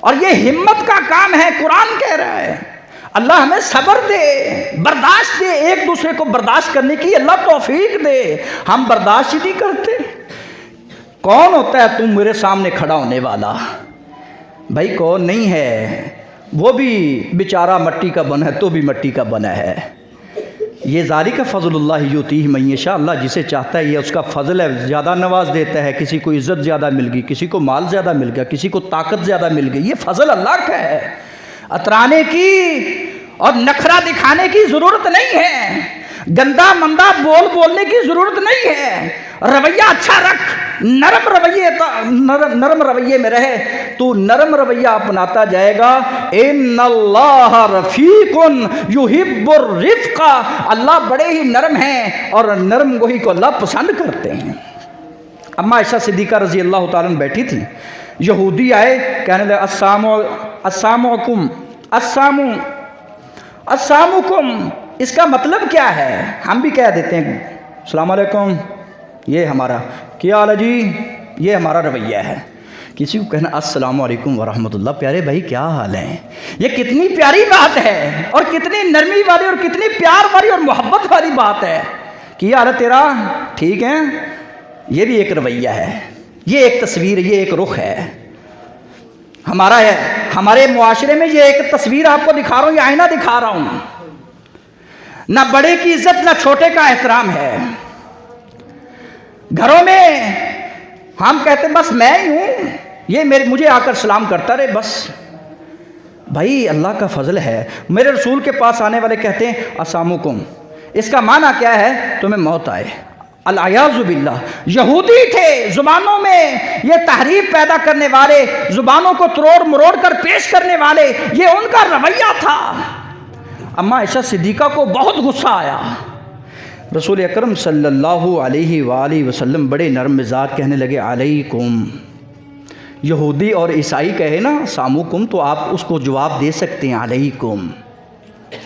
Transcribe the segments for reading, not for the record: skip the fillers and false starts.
اور یہ ہمت کا کام ہے. قرآن کہہ رہا ہے اللہ ہمیں صبر دے، برداشت دے، ایک دوسرے کو برداشت کرنے کی اللہ توفیق دے. ہم برداشت ہی نہیں کرتے. کون ہوتا ہے تم میرے سامنے کھڑا ہونے والا؟ بھائی کون نہیں ہے، وہ بھی بیچارہ مٹی کا بنا ہے، تو بھی مٹی کا بنا ہے. یہ ذالک فضل اللہ یؤتیہ من یشاء، اللہ جسے چاہتا ہے یہ اس کا فضل ہے، زیادہ نواز دیتا ہے. کسی کو عزت زیادہ مل گئی، کسی کو مال زیادہ مل گیا، کسی کو طاقت زیادہ مل گئی. یہ فضل اللہ کا ہے. اترانے کی اور نخرہ دکھانے کی ضرورت نہیں ہے، گندا مندہ بولنے کی ضرورت نہیں ہے. رویہ اچھا رکھ، نرم رویے میں رہے. تو نرم رویہ اپناتا جائے گا. ان اللہ رفیق یحب الرفق، اللہ بڑے ہی نرم ہیں اور نرم گوئی کو اللہ پسند کرتے ہیں. اما عائشہ صدیقہ رضی اللہ تعالیٰ عنہ بیٹھی تھی. یہودی آئے، کہنے لگے السلام علیکم، السلام علیکم. اس کا مطلب کیا ہے؟ ہم بھی کہہ دیتے ہیں السلام علیکم، یہ ہمارا کیا حال ہے جی، یہ ہمارا رویہ ہے. کسی کو کہنا السلام علیکم ورحمۃ اللہ، پیارے بھائی کیا حال ہے. یہ کتنی پیاری بات ہے اور کتنی نرمی والی اور کتنی پیار والی اور محبت والی بات ہے. کیا حال ہے تیرا، ٹھیک ہے. یہ بھی ایک رویہ ہے، یہ ایک تصویر، یہ ایک رخ ہے ہمارا ہے. ہمارے معاشرے میں یہ ایک تصویر آپ کو دکھا رہا ہوں، یہ آئینہ دکھا رہا ہوں. نہ بڑے کی عزت نہ چھوٹے کا احترام ہے. گھروں میں ہم کہتے ہیں بس میں ہی ہوں، یہ مجھے آ کر سلام کرتا رہے بس. بھائی اللہ کا فضل ہے. میرے رسول کے پاس آنے والے کہتے ہیں السلام علیکم، اس کا معنی کیا ہے؟ تمہیں موت آئے. العیاذ باللہ. یہودی تھے، زبانوں میں یہ تحریف پیدا کرنے والے، زبانوں کو تروڑ مروڑ کر پیش کرنے والے، یہ ان کا رویہ تھا. اما عائشہ صدیقہ کو بہت غصہ آیا. رسول اکرم صلی اللہ علیہ وآلہ وسلم بڑے نرم مزاج، کہنے لگے علیکم. یہودی اور عیسائی کہے نا ساموکم تو آپ اس کو جواب دے سکتے ہیں علیکم،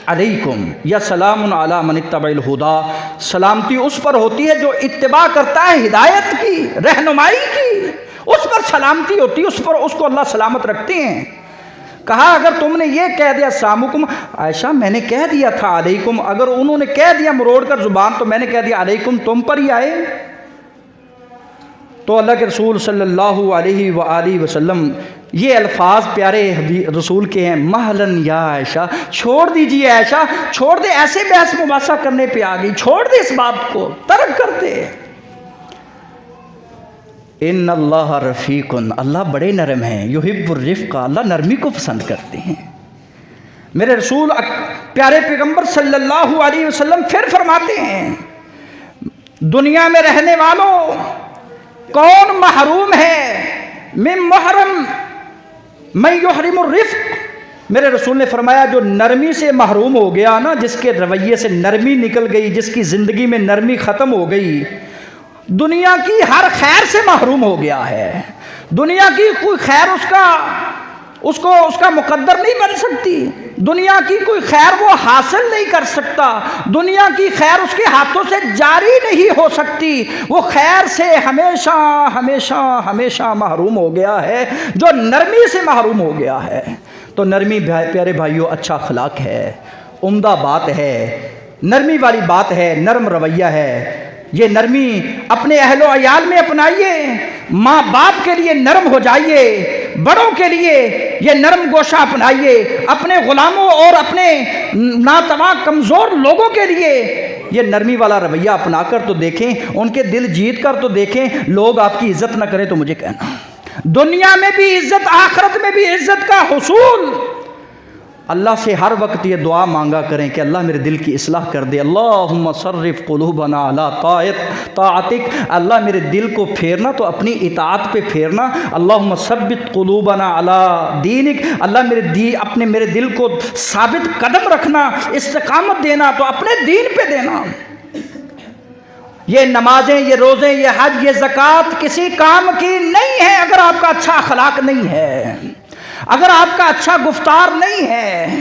علیکم یا سلام علی من اتبع الہدی. سلامتی اس پر ہوتی ہے جو اتباع کرتا ہے ہدایت کی، رہنمائی کی، اس پر سلامتی ہوتی ہے، اس کو اللہ سلامت رکھتے ہیں. کہا اگر تم نے یہ کہہ دیا السلام علیکم، عائشہ میں نے کہہ دیا تھا علیکم، اگر انہوں نے کہہ دیا مروڑ کر زبان تو میں نے کہہ دیا علیکم، تم پر ہی آئے. تو اللہ کے رسول صلی اللہ علیہ وآلہ وسلم یہ الفاظ پیارے رسول کے ہیں، مہلن یا عائشہ، چھوڑ دیجئے عائشہ، چھوڑ دے، ایسے بحث مباحثہ کرنے پہ آ گئی، چھوڑ دے اس بات کو، ترک کر دے. ان اللہ رفیق، اللہ بڑے نرم ہیں. یحب الرفق، اللہ نرمی کو پسند کرتے ہیں. میرے رسول پیارے پیغمبر صلی اللہ علیہ وسلم پھر فرماتے ہیں دنیا میں رہنے والوں کون محروم ہے من محرم من یحرم الرفق. میرے رسول نے فرمایا جو نرمی سے محروم ہو گیا نا، جس کے رویے سے نرمی نکل گئی، جس کی زندگی میں نرمی ختم ہو گئی، دنیا کی ہر خیر سے محروم ہو گیا ہے. دنیا کی کوئی خیر اس کا مقدر نہیں بن سکتی. دنیا کی کوئی خیر وہ حاصل نہیں کر سکتا. دنیا کی خیر اس کے ہاتھوں سے جاری نہیں ہو سکتی. وہ خیر سے ہمیشہ ہمیشہ ہمیشہ محروم ہو گیا ہے جو نرمی سے محروم ہو گیا ہے. تو نرمی پیارے بھائیوں اچھا اخلاق ہے، عمدہ بات ہے، نرمی والی بات ہے، نرم رویہ ہے. یہ نرمی اپنے اہل و عیال میں اپنائیے. ماں باپ کے لیے نرم ہو جائیے، بڑوں کے لیے یہ نرم گوشہ اپنائیے. اپنے غلاموں اور اپنے ناتواں کمزور لوگوں کے لیے یہ نرمی والا رویہ اپنا کر تو دیکھیں، ان کے دل جیت کر تو دیکھیں. لوگ آپ کی عزت نہ کریں تو مجھے کہنا. دنیا میں بھی عزت، آخرت میں بھی عزت کا حصول. اللہ سے ہر وقت یہ دعا مانگا کریں کہ اللہ میرے دل کی اصلاح کر دے. اللہم صرف قلوبنا علی طاعتک، اللہ میرے دل کو پھیرنا تو اپنی اطاعت پہ پھیرنا. اللہم ثبت قلوبنا علی دینک، اللہ میرے دل کو ثابت قدم رکھنا، استقامت دینا تو اپنے دین پہ دینا. یہ نمازیں، یہ روزیں، یہ حج، یہ زکوٰۃ کسی کام کی نہیں ہے اگر آپ کا اچھا اخلاق نہیں ہے، اگر آپ کا اچھا گفتار نہیں ہے.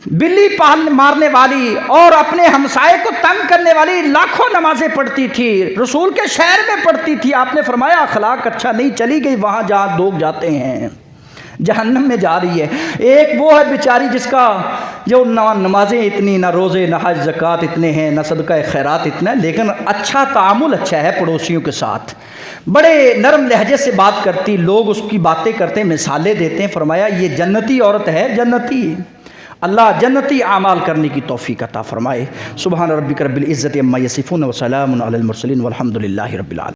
بلی مارنے والی اور اپنے ہمسائے کو تنگ کرنے والی لاکھوں نمازیں پڑھتی تھی، رسول کے شہر میں پڑھتی تھی. آپ نے فرمایا اخلاق اچھا نہیں، چلی گئی وہاں جہاں لوگ جاتے ہیں. جہنم میں جا رہی ہے۔ ایک وہ ہے بیچاری جس کا جو نہ نمازیں اتنی، نہ روزے، نہ حج زکوٰۃ اتنے ہیں، نہ صدقہ خیرات اتنا ہے، لیکن اچھا تعامل اچھا ہے پڑوسیوں کے ساتھ، بڑے نرم لہجے سے بات کرتی، لوگ اس کی باتیں کرتے ہیں، مثالیں دیتے ہیں۔ فرمایا یہ جنتی عورت ہے، جنتی۔ اللہ جنتی اعمال کرنے کی توفیق عطا فرمائے۔ سبحان ربک رب العزت عما یصفون وسلام علی المرسلین والحمد للہ رب العالمین۔